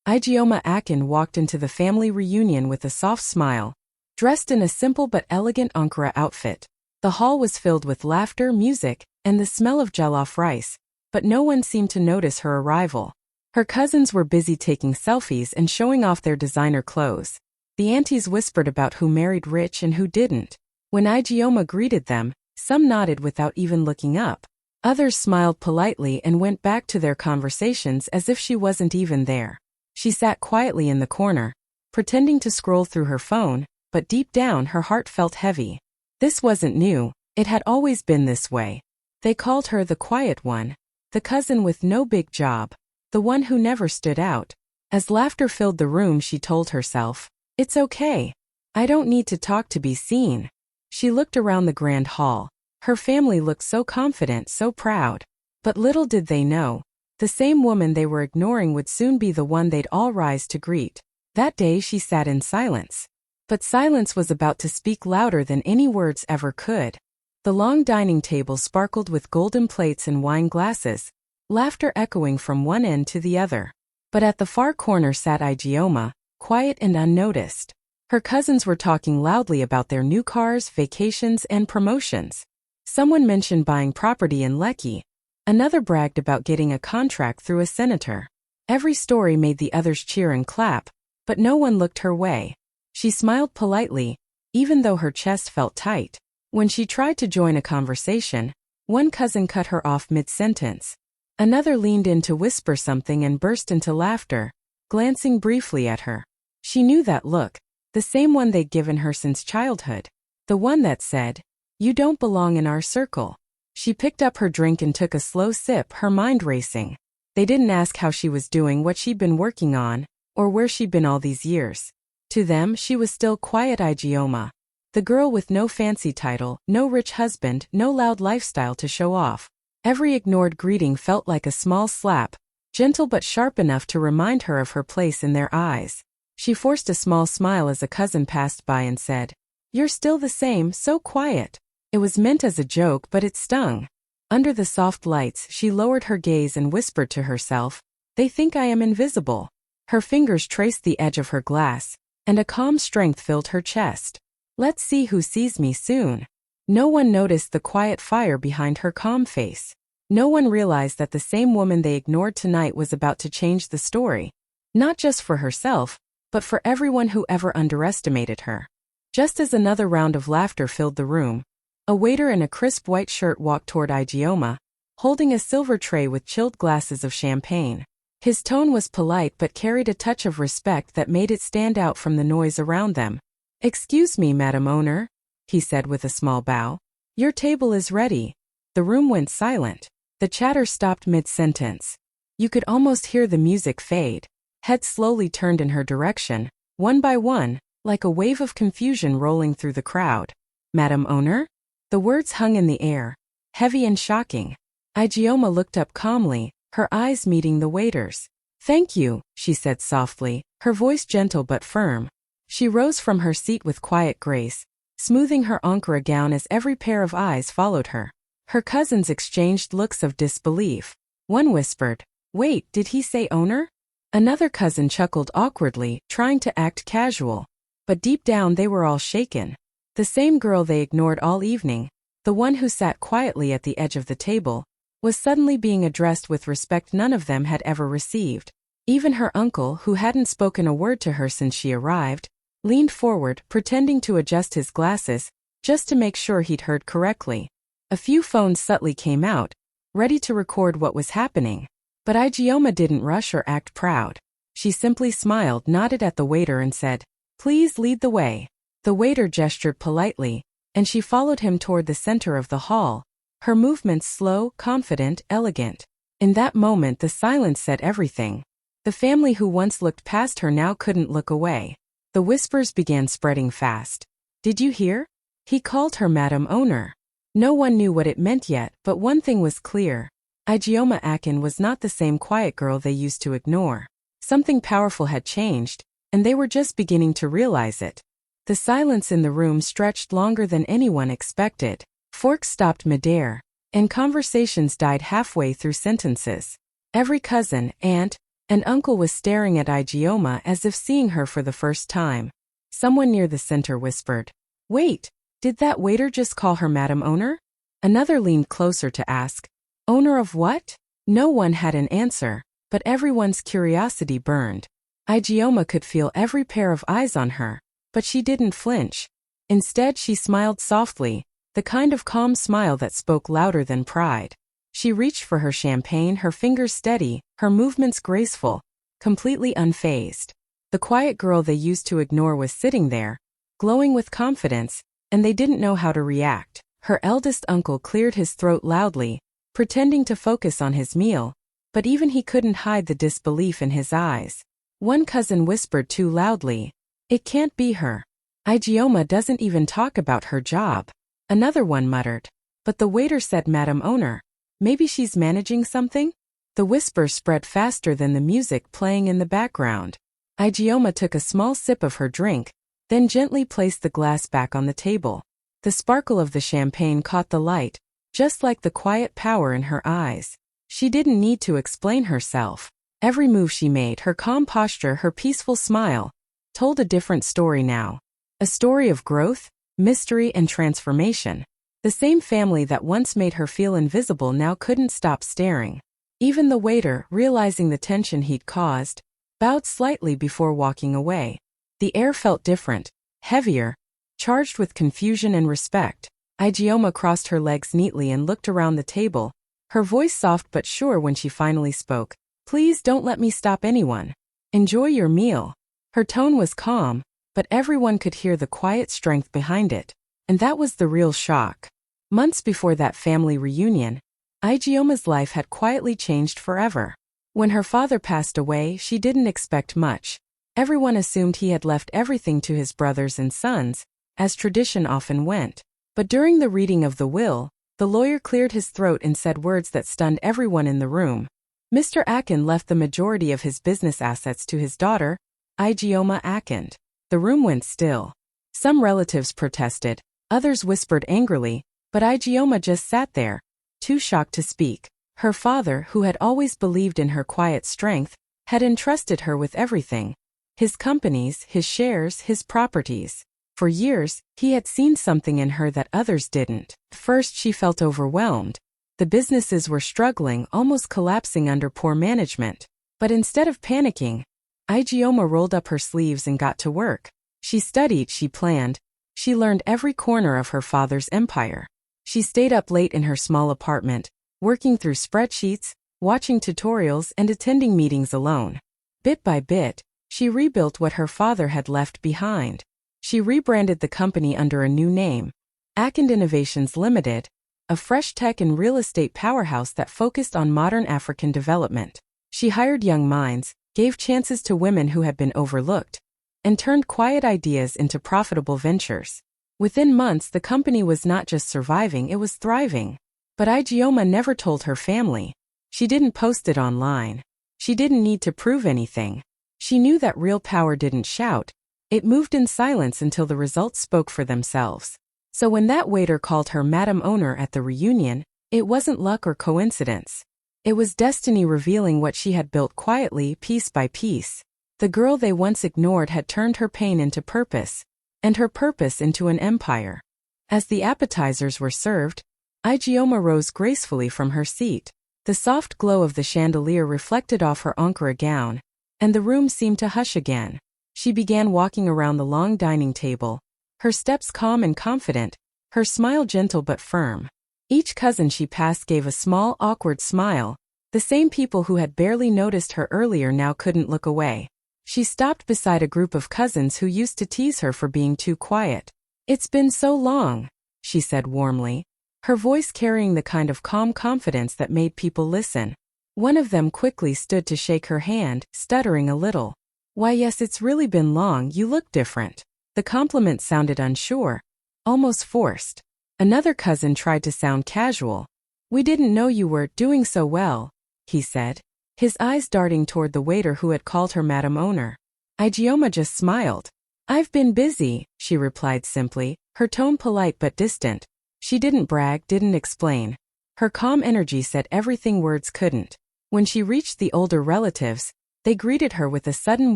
Ijeoma Akin walked into the family reunion with a soft smile, dressed in a simple but elegant Ankara outfit. The hall was filled with laughter, music, and the smell of jollof rice, but no one seemed to notice her arrival. Her cousins were busy taking selfies and showing off their designer clothes. The aunties whispered about who married rich and who didn't. When Ijeoma greeted them, some nodded without even looking up. Others smiled politely and went back to their conversations as if she wasn't even there. She sat quietly in the corner, pretending to scroll through her phone, but deep down her heart felt heavy. This wasn't new, it had always been this way. They called her the quiet one, the cousin with no big job, the one who never stood out. As laughter filled the room, she told herself, "It's okay. I don't need to talk to be seen." She looked around the grand hall. Her family looked so confident, so proud. But little did they know, the same woman they were ignoring would soon be the one they'd all rise to greet. That day she sat in silence. But silence was about to speak louder than any words ever could. The long dining table sparkled with golden plates and wine glasses, laughter echoing from one end to the other. But at the far corner sat Ijeoma, quiet and unnoticed. Her cousins were talking loudly about their new cars, vacations, and promotions. Someone mentioned buying property in Lekki. Another bragged about getting a contract through a senator. Every story made the others cheer and clap, but no one looked her way. She smiled politely, even though her chest felt tight. When she tried to join a conversation, one cousin cut her off mid-sentence. Another leaned in to whisper something and burst into laughter, glancing briefly at her. She knew that look, the same one they'd given her since childhood. The one that said, "You don't belong in our circle." She picked up her drink and took a slow sip, her mind racing. They didn't ask how she was doing, what she'd been working on, or where she'd been all these years. To them, she was still quiet Ijeoma, the girl with no fancy title, no rich husband, no loud lifestyle to show off. Every ignored greeting felt like a small slap, gentle but sharp enough to remind her of her place in their eyes. She forced a small smile as a cousin passed by and said, "You're still the same, so quiet." It was meant as a joke, but it stung. Under the soft lights, she lowered her gaze and whispered to herself, "They think I am invisible." Her fingers traced the edge of her glass, and a calm strength filled her chest. "Let's see who sees me soon." No one noticed the quiet fire behind her calm face. No one realized that the same woman they ignored tonight was about to change the story. Not just for herself, but for everyone who ever underestimated her. Just as another round of laughter filled the room, a waiter in a crisp white shirt walked toward Ijeoma, holding a silver tray with chilled glasses of champagne. His tone was polite but carried a touch of respect that made it stand out from the noise around them. "Excuse me, Madam Owner," he said with a small bow. "Your table is ready." The room went silent. The chatter stopped mid-sentence. You could almost hear the music fade. Heads slowly turned in her direction, one by one, like a wave of confusion rolling through the crowd. "Madam Owner?" The words hung in the air, heavy and shocking. Ijeoma looked up calmly, her eyes meeting the waiter's. "Thank you," she said softly, her voice gentle but firm. She rose from her seat with quiet grace, smoothing her Ankara gown as every pair of eyes followed her. Her cousins exchanged looks of disbelief. One whispered, "Wait, did he say owner?" Another cousin chuckled awkwardly, trying to act casual. But deep down they were all shaken. The same girl they ignored all evening, the one who sat quietly at the edge of the table, was suddenly being addressed with respect none of them had ever received. Even her uncle, who hadn't spoken a word to her since she arrived, leaned forward, pretending to adjust his glasses, just to make sure he'd heard correctly. A few phones subtly came out, ready to record what was happening. But Ijeoma didn't rush or act proud. She simply smiled, nodded at the waiter and said, "Please lead the way." The waiter gestured politely, and she followed him toward the center of the hall, her movements slow, confident, elegant. In that moment the silence said everything. The family who once looked past her now couldn't look away. The whispers began spreading fast. "Did you hear? He called her Madam Owner." No one knew what it meant yet, but one thing was clear. Ijeoma Akin was not the same quiet girl they used to ignore. Something powerful had changed, and they were just beginning to realize it. The silence in the room stretched longer than anyone expected. Forks stopped midair, and conversations died halfway through sentences. Every cousin, aunt, and Uncle was staring at Ijeoma as if seeing her for the first time. Someone near the center whispered, "Wait, did that waiter just call her Madam Owner?" Another leaned closer to ask, "Owner of what?" No one had an answer, but everyone's curiosity burned. Ijeoma could feel every pair of eyes on her, but she didn't flinch. Instead, she smiled softly, the kind of calm smile that spoke louder than pride. She reached for her champagne, her fingers steady, her movements graceful, completely unfazed. The quiet girl they used to ignore was sitting there, glowing with confidence, and they didn't know how to react. Her eldest uncle cleared his throat loudly, pretending to focus on his meal, but even he couldn't hide the disbelief in his eyes. One cousin whispered too loudly, "It can't be her. Ijeoma doesn't even talk about her job." Another one muttered, "But the waiter said Madam Owner. Maybe she's managing something?" The whisper spread faster than the music playing in the background. Ijeoma took a small sip of her drink, then gently placed the glass back on the table. The sparkle of the champagne caught the light, just like the quiet power in her eyes. She didn't need to explain herself. Every move she made, her calm posture, her peaceful smile, told a different story now. A story of growth, mystery, and transformation. The same family that once made her feel invisible now couldn't stop staring. Even the waiter, realizing the tension he'd caused, bowed slightly before walking away. The air felt different, heavier, charged with confusion and respect. Ijeoma crossed her legs neatly and looked around the table, her voice soft but sure when she finally spoke. "Please don't let me stop anyone. Enjoy your meal." Her tone was calm, but everyone could hear the quiet strength behind it, and that was the real shock. Months before that family reunion, Ijeoma's life had quietly changed forever. When her father passed away, she didn't expect much. Everyone assumed he had left everything to his brothers and sons, as tradition often went. But during the reading of the will, the lawyer cleared his throat and said words that stunned everyone in the room. Mr. Akin left the majority of his business assets to his daughter, Ijeoma Akin. The room went still. Some relatives protested, others whispered angrily, but Ijeoma just sat there, too shocked to speak. Her father, who had always believed in her quiet strength, had entrusted her with everything. His companies, his shares, his properties. For years, he had seen something in her that others didn't. First, she felt overwhelmed. The businesses were struggling, almost collapsing under poor management. But instead of panicking, Ijeoma rolled up her sleeves and got to work. She studied, she planned, she learned every corner of her father's empire. She stayed up late in her small apartment, working through spreadsheets, watching tutorials, and attending meetings alone. Bit by bit, she rebuilt what her father had left behind. She rebranded the company under a new name, Akin Innovations Limited, a fresh tech and real estate powerhouse that focused on modern African development. She hired young minds, gave chances to women who had been overlooked, and turned quiet ideas into profitable ventures. Within months, the company was not just surviving, it was thriving. But Ijeoma never told her family. She didn't post it online. She didn't need to prove anything. She knew that real power didn't shout. It moved in silence until the results spoke for themselves. So when that waiter called her Madam Owner at the reunion, it wasn't luck or coincidence. It was destiny revealing what she had built quietly, piece by piece. The girl they once ignored had turned her pain into purpose, and her purpose into an empire. As the appetizers were served, Ijeoma rose gracefully from her seat. The soft glow of the chandelier reflected off her Ankara gown, and the room seemed to hush again. She began walking around the long dining table, her steps calm and confident, her smile gentle but firm. Each cousin she passed gave a small, awkward smile. The same people who had barely noticed her earlier now couldn't look away. She stopped beside a group of cousins who used to tease her for being too quiet. "It's been so long," she said warmly, her voice carrying the kind of calm confidence that made people listen. One of them quickly stood to shake her hand, stuttering a little. "Why, yes, it's really been long, you look different." The compliment sounded unsure, almost forced. Another cousin tried to sound casual. "We didn't know you were doing so well," he said, his eyes darting toward the waiter who had called her Madam Owner. Ijeoma just smiled. "I've been busy," she replied simply, her tone polite but distant. She didn't brag, didn't explain. Her calm energy said everything words couldn't. When she reached the older relatives, They greeted her with a sudden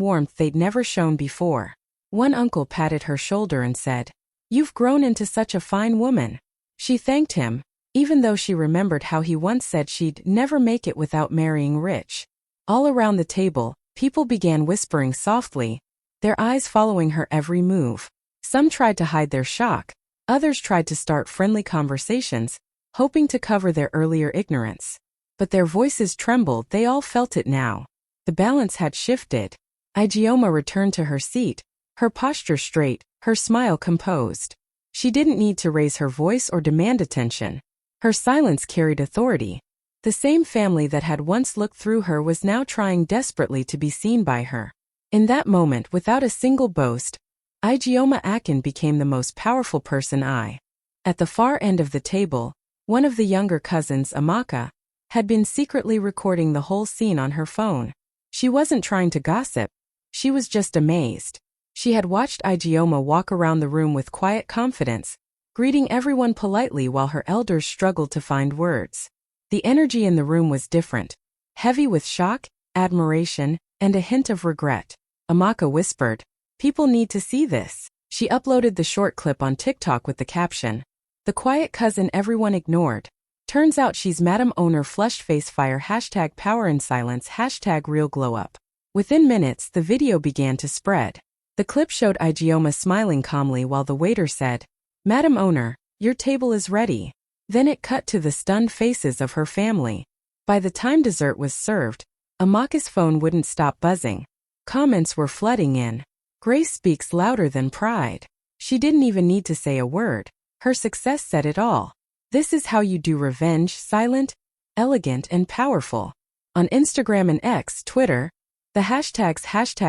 warmth they'd never shown before. One uncle patted her shoulder and said, "You've grown into such a fine woman." She thanked him, even though she remembered how he once said she'd never make it without marrying rich. All around the table, people began whispering softly, their eyes following her every move. Some tried to hide their shock, others tried to start friendly conversations, hoping to cover their earlier ignorance. But their voices trembled, they all felt it now. The balance had shifted. Ijeoma returned to her seat, her posture straight, her smile composed. She didn't need to raise her voice or demand attention. Her silence carried authority. The same family that had once looked through her was now trying desperately to be seen by her. In that moment, without a single boast, Ijeoma Akin became the most powerful person. At the far end of the table, one of the younger cousins, Amaka, had been secretly recording the whole scene on her phone. She wasn't trying to gossip. She was just amazed. She had watched Ijeoma walk around the room with quiet confidence, greeting everyone politely while her elders struggled to find words. The energy in the room was different, heavy with shock, admiration, and a hint of regret. Amaka whispered, "People need to see this." She uploaded the short clip on TikTok with the caption, "The quiet cousin everyone ignored. Turns out she's Madam Owner flushed face fire #power in silence #real glow up." Within minutes, the video began to spread. The clip showed Ijeoma smiling calmly while the waiter said, "Madam Owner, your table is ready." Then it cut to the stunned faces of her family. By the time dessert was served, Amaka's phone wouldn't stop buzzing. Comments were flooding in. "Grace speaks louder than pride." She didn't even need to say a word. Her success said it all. "This is how you do revenge, silent, elegant, and powerful." On Instagram and X, Twitter, the hashtags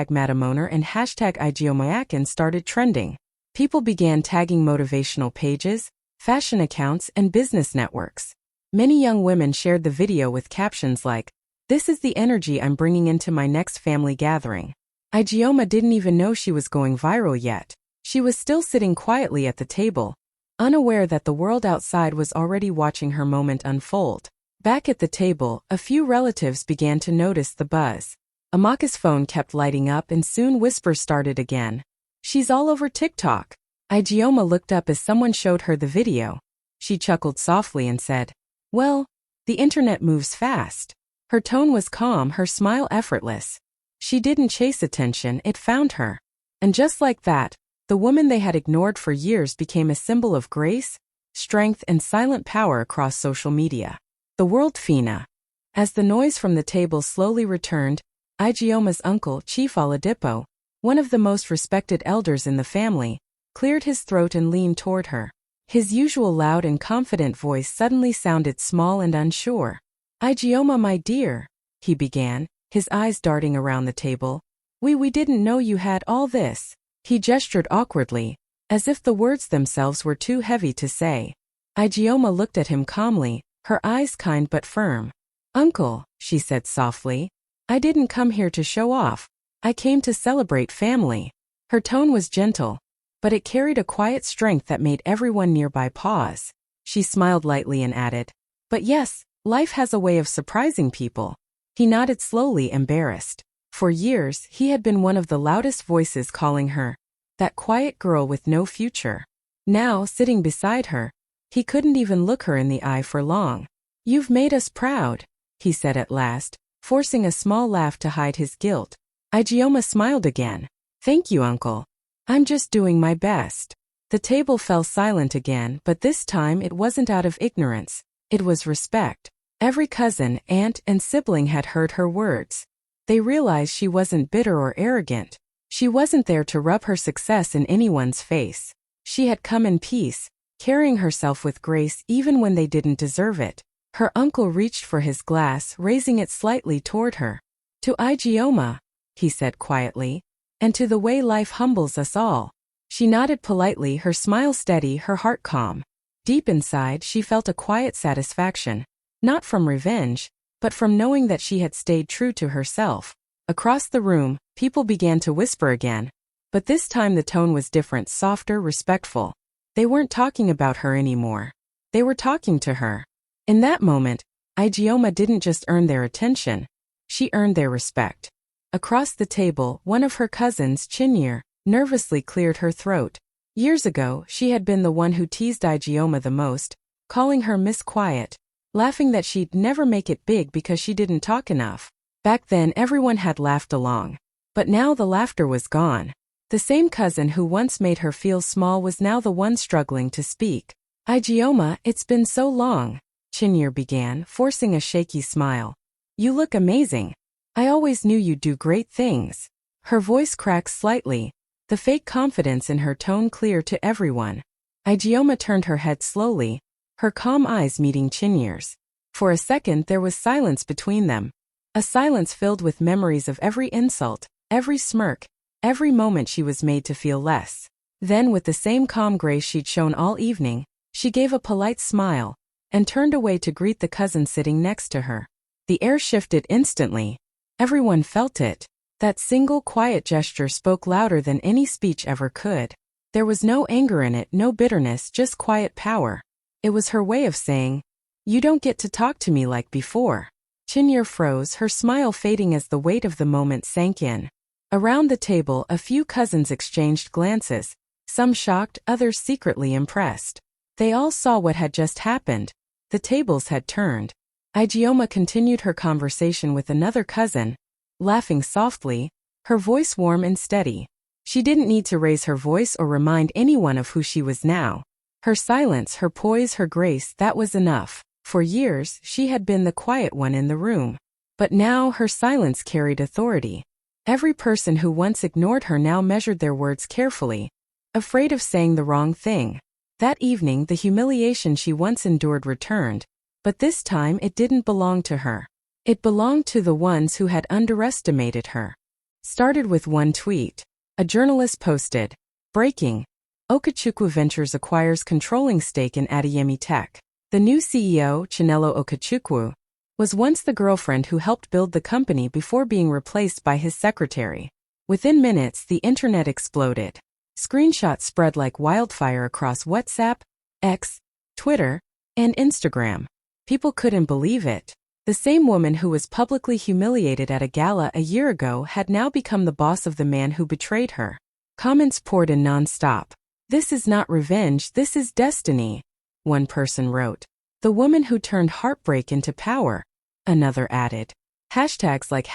#MadamOwner and #IjeomaAkin started trending. People began tagging motivational pages, fashion accounts, and business networks. Many young women shared the video with captions like, "This is the energy I'm bringing into my next family gathering." Ijeoma didn't even know she was going viral yet. She was still sitting quietly at the table, unaware that the world outside was already watching her moment unfold. Back at the table, a few relatives began to notice the buzz. Amaka's phone kept lighting up and soon whispers started again. "She's all over TikTok." Ijeoma looked up as someone showed her the video. She chuckled softly and said, "Well, the internet moves fast." Her tone was calm, her smile effortless. She didn't chase attention, it found her. And just like that, the woman they had ignored for years became a symbol of grace, strength, and silent power across social media. The world Fina. As the noise from the table slowly returned, Ijeoma's uncle, Chief Oladipo, one of the most respected elders in the family, cleared his throat and leaned toward her. His usual loud and confident voice suddenly sounded small and unsure. "Ijeoma, my dear," he began, his eyes darting around the table. We didn't know you had all this." He gestured awkwardly, as if the words themselves were too heavy to say. Ijeoma looked at him calmly, her eyes kind but firm. "Uncle," she said softly, "I didn't come here to show off. I came to celebrate family." Her tone was gentle, but it carried a quiet strength that made everyone nearby pause. She smiled lightly and added, "But yes, life has a way of surprising people." He nodded slowly, embarrassed. For years, he had been one of the loudest voices calling her that quiet girl with no future. Now, sitting beside her, he couldn't even look her in the eye for long. "You've made us proud," he said at last, forcing a small laugh to hide his guilt. Ijeoma smiled again. "Thank you, Uncle. I'm just doing my best." The table fell silent again, but this time it wasn't out of ignorance. It was respect. Every cousin, aunt, and sibling had heard her words. They realized she wasn't bitter or arrogant. She wasn't there to rub her success in anyone's face. She had come in peace, carrying herself with grace even when they didn't deserve it. Her uncle reached for his glass, raising it slightly toward her. "To Ijeoma," he said quietly, "and to the way life humbles us all." She nodded politely, her smile steady, her heart calm. Deep inside, she felt a quiet satisfaction, not from revenge, but from knowing that she had stayed true to herself. Across the room, people began to whisper again, but this time the tone was different, softer, respectful. They weren't talking about her anymore. They were talking to her. In that moment, Ijeoma didn't just earn their attention, she earned their respect. Across the table, one of her cousins, Chinyere, nervously cleared her throat. Years ago, she had been the one who teased Ijeoma the most, calling her Miss Quiet, laughing that she'd never make it big because she didn't talk enough. Back then everyone had laughed along. But now the laughter was gone. The same cousin who once made her feel small was now the one struggling to speak. Ijeoma, it's been so long, Chinyere began, forcing a shaky smile. You look amazing. I always knew you'd do great things. Her voice cracked slightly, the fake confidence in her tone clear to everyone. Ijeoma turned her head slowly, her calm eyes meeting Chinyere's. For a second there was silence between them. A silence filled with memories of every insult, every smirk, every moment she was made to feel less. Then, with the same calm grace she'd shown all evening, she gave a polite smile and turned away to greet the cousin sitting next to her. The air shifted instantly. Everyone felt it. That single quiet gesture spoke louder than any speech ever could. There was no anger in it, no bitterness, just quiet power. It was her way of saying, "You don't get to talk to me like before." Chinyere froze, her smile fading as the weight of the moment sank in. Around the table, a few cousins exchanged glances, some shocked, others secretly impressed. They all saw what had just happened. The tables had turned. Ijeoma continued her conversation with another cousin, laughing softly, her voice warm and steady. She didn't need to raise her voice or remind anyone of who she was now. Her silence, her poise, her grace, that was enough. For years, she had been the quiet one in the room. But now her silence carried authority. Every person who once ignored her now measured their words carefully, afraid of saying the wrong thing. That evening, the humiliation she once endured returned, but this time it didn't belong to her. It belonged to the ones who had underestimated her. Started with one tweet. A journalist posted, "Breaking. Okechukwu Ventures acquires controlling stake in Adeyemi Tech." The new CEO, Chinelo Okechukwu, was once the girlfriend who helped build the company before being replaced by his secretary. Within minutes, the internet exploded. Screenshots spread like wildfire across WhatsApp, X, Twitter, and Instagram. People couldn't believe it. The same woman who was publicly humiliated at a gala a year ago had now become the boss of the man who betrayed her. Comments poured in non-stop. "This is not revenge, this is destiny," one person wrote. "The woman who turned heartbreak into power," another added. Hashtags like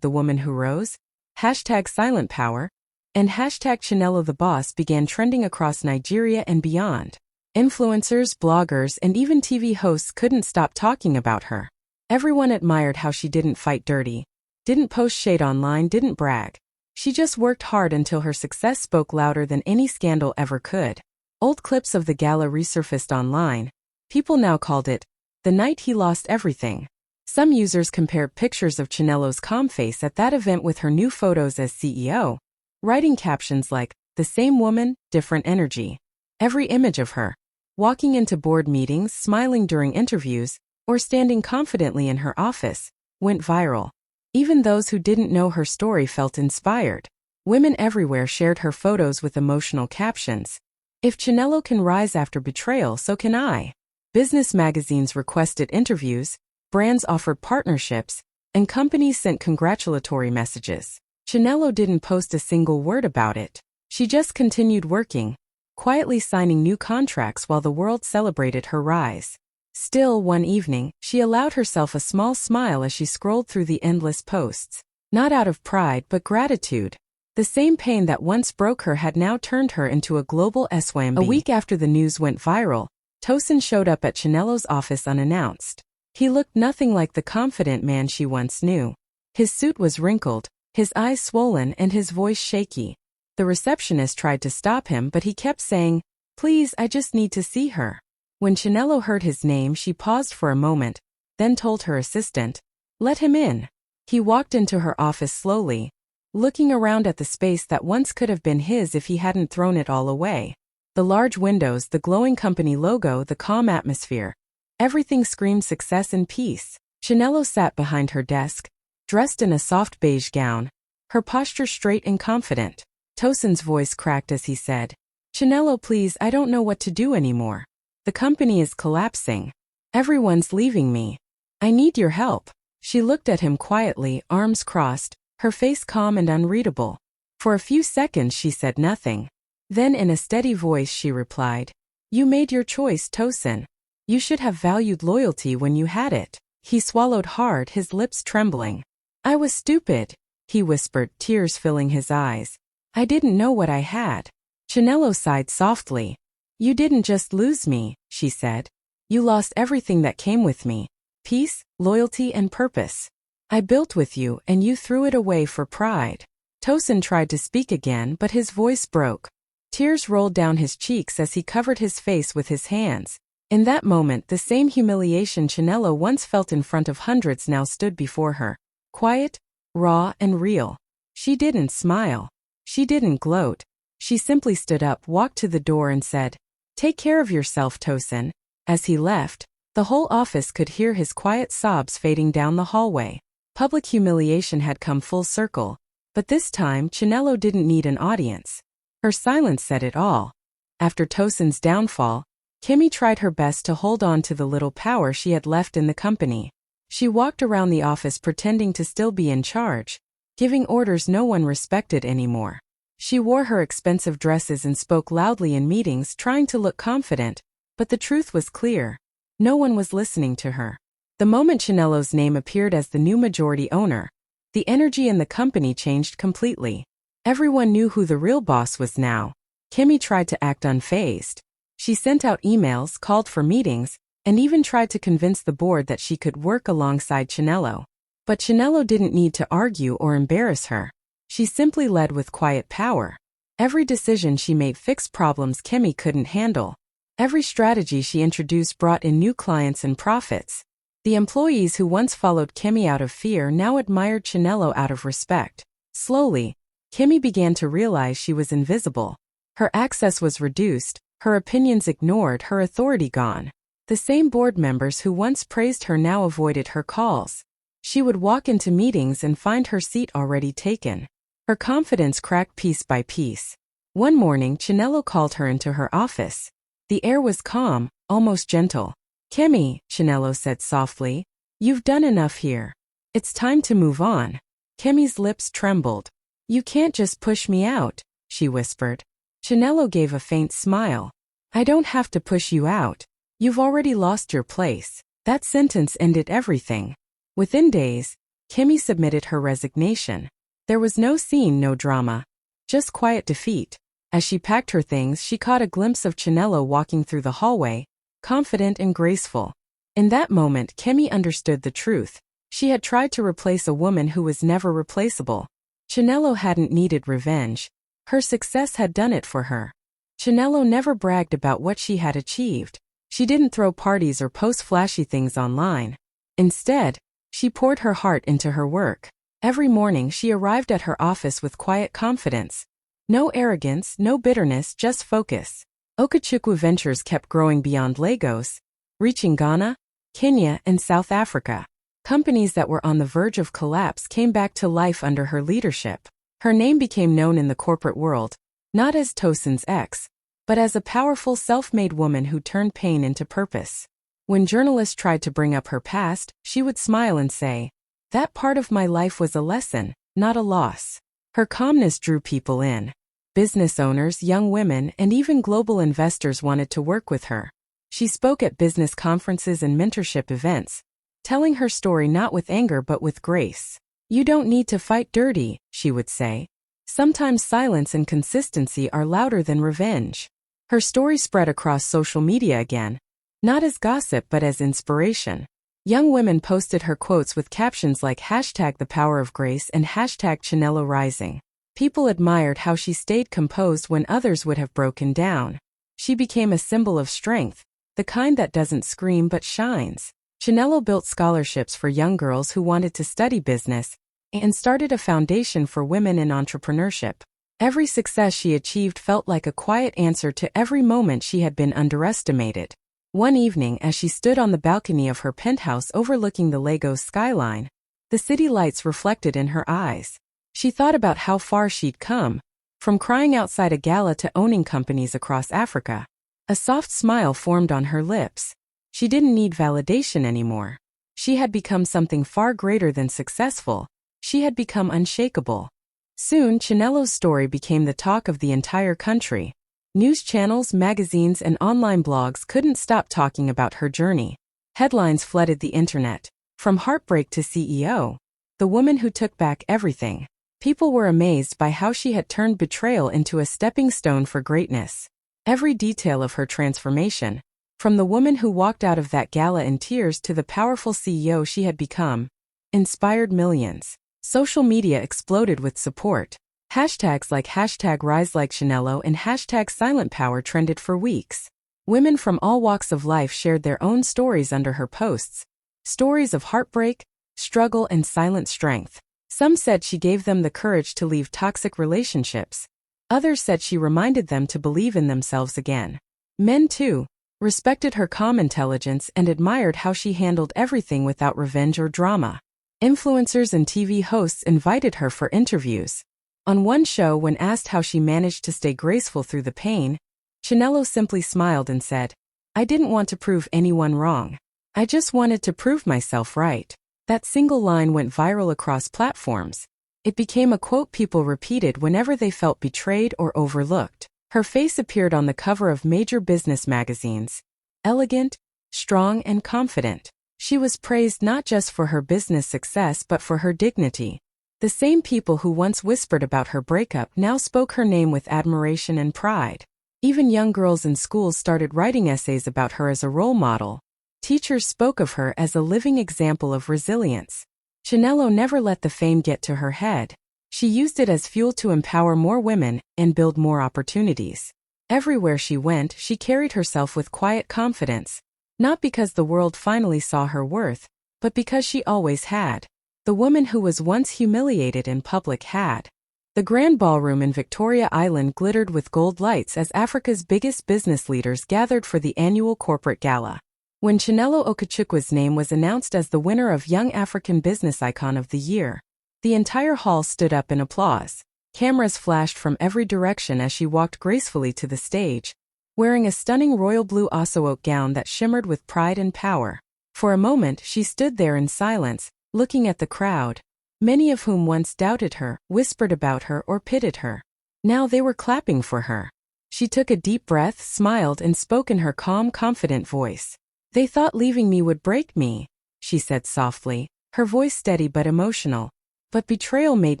#the woman who rose, #silent power, and #Chinelo the boss began trending across Nigeria and beyond. Influencers, bloggers, and even TV hosts couldn't stop talking about her. Everyone admired how she didn't fight dirty, didn't post shade online, didn't brag. She just worked hard until her success spoke louder than any scandal ever could. Old clips of the gala resurfaced online. People now called it the night he lost everything. Some users compared pictures of Chinelo's calm face at that event with her new photos as CEO, writing captions like, "The same woman, different energy." Every image of her, walking into board meetings, smiling during interviews, or standing confidently in her office, went viral. Even those who didn't know her story felt inspired. Women everywhere shared her photos with emotional captions. "If Chinelo can rise after betrayal, so can I." Business magazines requested interviews, brands offered partnerships, and companies sent congratulatory messages. Chinelo didn't post a single word about it. She just continued working, quietly signing new contracts while the world celebrated her rise. Still, one evening, she allowed herself a small smile as she scrolled through the endless posts. Not out of pride but gratitude. The same pain that once broke her had now turned her into a global SYMB. A week after the news went viral, Tosin showed up at Chinelo's office unannounced. He looked nothing like the confident man she once knew. His suit was wrinkled, his eyes swollen, and his voice shaky. The receptionist tried to stop him, but he kept saying, "Please, I just need to see her." When Chinelo heard his name, she paused for a moment, then told her assistant, "Let him in." He walked into her office slowly, looking around at the space that once could have been his if he hadn't thrown it all away. The large windows, the glowing company logo, the calm atmosphere. Everything screamed success and peace. Chinelo sat behind her desk, dressed in a soft beige gown, her posture straight and confident. Tosin's voice cracked as he said, "Chinelo, please, I don't know what to do anymore. The company is collapsing. Everyone's leaving me. I need your help." She looked at him quietly, arms crossed, her face calm and unreadable. For a few seconds she said nothing. Then in a steady voice she replied, "You made your choice, Tosin. You should have valued loyalty when you had it." He swallowed hard, his lips trembling. "I was stupid," he whispered, tears filling his eyes. "I didn't know what I had." Chinelo sighed softly. "You didn't just lose me," she said. "You lost everything that came with me. Peace, loyalty, and purpose. I built with you and you threw it away for pride." Tosin tried to speak again, but his voice broke. Tears rolled down his cheeks as he covered his face with his hands. In that moment, the same humiliation Chinelo once felt in front of hundreds now stood before her. Quiet, raw, and real. She didn't smile. She didn't gloat. She simply stood up, walked to the door, and said, "Take care of yourself, Tosin." As he left, the whole office could hear his quiet sobs fading down the hallway. Public humiliation had come full circle, but this time Chinelo didn't need an audience. Her silence said it all. After Tosin's downfall, Kimmy tried her best to hold on to the little power she had left in the company. She walked around the office pretending to still be in charge, giving orders no one respected anymore. She wore her expensive dresses and spoke loudly in meetings, trying to look confident, but the truth was clear. No one was listening to her. The moment Chinelo's name appeared as the new majority owner, the energy in the company changed completely. Everyone knew who the real boss was now. Kimmy tried to act unfazed. She sent out emails, called for meetings, and even tried to convince the board that she could work alongside Chinelo. But Chinelo didn't need to argue or embarrass her. She simply led with quiet power. Every decision she made fixed problems Kimmy couldn't handle. Every strategy she introduced brought in new clients and profits. The employees who once followed Kimmy out of fear now admired Chinelo out of respect. Slowly, Kimmy began to realize she was invisible. Her access was reduced, her opinions ignored, her authority gone. The same board members who once praised her now avoided her calls. She would walk into meetings and find her seat already taken. Her confidence cracked piece by piece. One morning, Chinelo called her into her office. The air was calm, almost gentle. "Kimmy," Chinelo said softly, "you've done enough here. It's time to move on." Kimmy's lips trembled. "You can't just push me out," she whispered. Chinelo gave a faint smile. "I don't have to push you out. You've already lost your place." That sentence ended everything. Within days, Kimmy submitted her resignation. There was no scene, no drama. Just quiet defeat. As she packed her things, she caught a glimpse of Chinelo walking through the hallway, confident and graceful. In that moment, Kimmy understood the truth. She had tried to replace a woman who was never replaceable. Chinelo hadn't needed revenge. Her success had done it for her. Chinelo never bragged about what she had achieved. She didn't throw parties or post flashy things online. Instead, she poured her heart into her work. Every morning she arrived at her office with quiet confidence. No arrogance, no bitterness, just focus. Okechukwu Ventures kept growing beyond Lagos, reaching Ghana, Kenya, and South Africa. Companies that were on the verge of collapse came back to life under her leadership. Her name became known in the corporate world, not as Tosin's ex, but as a powerful self-made woman who turned pain into purpose. When journalists tried to bring up her past, she would smile and say, "That part of my life was a lesson, not a loss." Her calmness drew people in. Business owners, young women, and even global investors wanted to work with her. She spoke at business conferences and mentorship events, telling her story not with anger but with grace. "You don't need to fight dirty," she would say. "Sometimes silence and consistency are louder than revenge." Her story spread across social media again, not as gossip but as inspiration. Young women posted her quotes with captions like #ThePowerOfGrace and #Chinelo People admired how she stayed composed when others would have broken down. She became a symbol of strength, the kind that doesn't scream but shines. Chinelo built scholarships for young girls who wanted to study business and started a foundation for women in entrepreneurship. Every success she achieved felt like a quiet answer to every moment she had been underestimated. One evening, as she stood on the balcony of her penthouse overlooking the Lagos skyline, the city lights reflected in her eyes. She thought about how far she'd come, from crying outside a gala to owning companies across Africa. A soft smile formed on her lips. She didn't need validation anymore. She had become something far greater than successful, She had become unshakable. Soon, Chinello's story became the talk of the entire country. News channels, magazines, and online blogs couldn't stop talking about her journey. Headlines flooded the internet. From heartbreak to CEO, the woman who took back everything. People were amazed by how she had turned betrayal into a stepping stone for greatness. Every detail of her transformation, from the woman who walked out of that gala in tears to the powerful CEO she had become, inspired millions. Social media exploded with support. Hashtags like #RiseLikeChinello and #SilentPower trended for weeks. Women from all walks of life shared their own stories under her posts. Stories of heartbreak, struggle, and silent strength. Some said she gave them the courage to leave toxic relationships. Others said she reminded them to believe in themselves again. Men, too, respected her calm intelligence and admired how she handled everything without revenge or drama. Influencers and TV hosts invited her for interviews. On one show, when asked how she managed to stay graceful through the pain, Chinello simply smiled and said, "I didn't want to prove anyone wrong. I just wanted to prove myself right." That single line went viral across platforms. It became a quote people repeated whenever they felt betrayed or overlooked. Her face appeared on the cover of major business magazines. Elegant, strong, and confident. She was praised not just for her business success but for her dignity. The same people who once whispered about her breakup now spoke her name with admiration and pride. Even young girls in schools started writing essays about her as a role model. Teachers spoke of her as a living example of resilience. Chinello never let the fame get to her head. She used it as fuel to empower more women and build more opportunities. Everywhere she went, she carried herself with quiet confidence. Not because the world finally saw her worth, but because she always had. The woman who was once humiliated in public had. The Grand Ballroom in Victoria Island glittered with gold lights as Africa's biggest business leaders gathered for the annual corporate gala. When Chinello Okechukwa's name was announced as the winner of Young African Business Icon of the Year, the entire hall stood up in applause. Cameras flashed from every direction as she walked gracefully to the stage, wearing a stunning royal blue osso-oak gown that shimmered with pride and power. For a moment, she stood there in silence, looking at the crowd, many of whom once doubted her, whispered about her, or pitied her. Now they were clapping for her. She took a deep breath, smiled, and spoke in her calm, confident voice. "They thought leaving me would break me," she said softly, her voice steady but emotional. "But betrayal made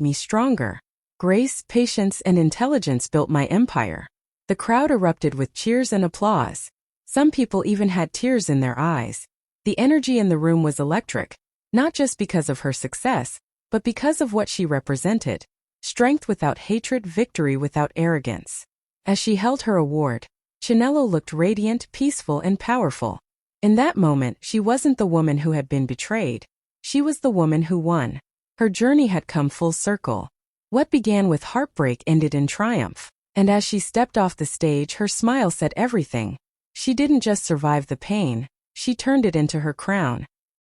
me stronger. Grace, patience, and intelligence built my empire." The crowd erupted with cheers and applause. Some people even had tears in their eyes. The energy in the room was electric, not just because of her success, but because of what she represented. Strength without hatred, victory without arrogance. As she held her award, Chinello looked radiant, peaceful, and powerful. In that moment, she wasn't the woman who had been betrayed. She was the woman who won. Her journey had come full circle. What began with heartbreak ended in triumph. And as she stepped off the stage, her smile said everything. She didn't just survive the pain, she turned it into her crown.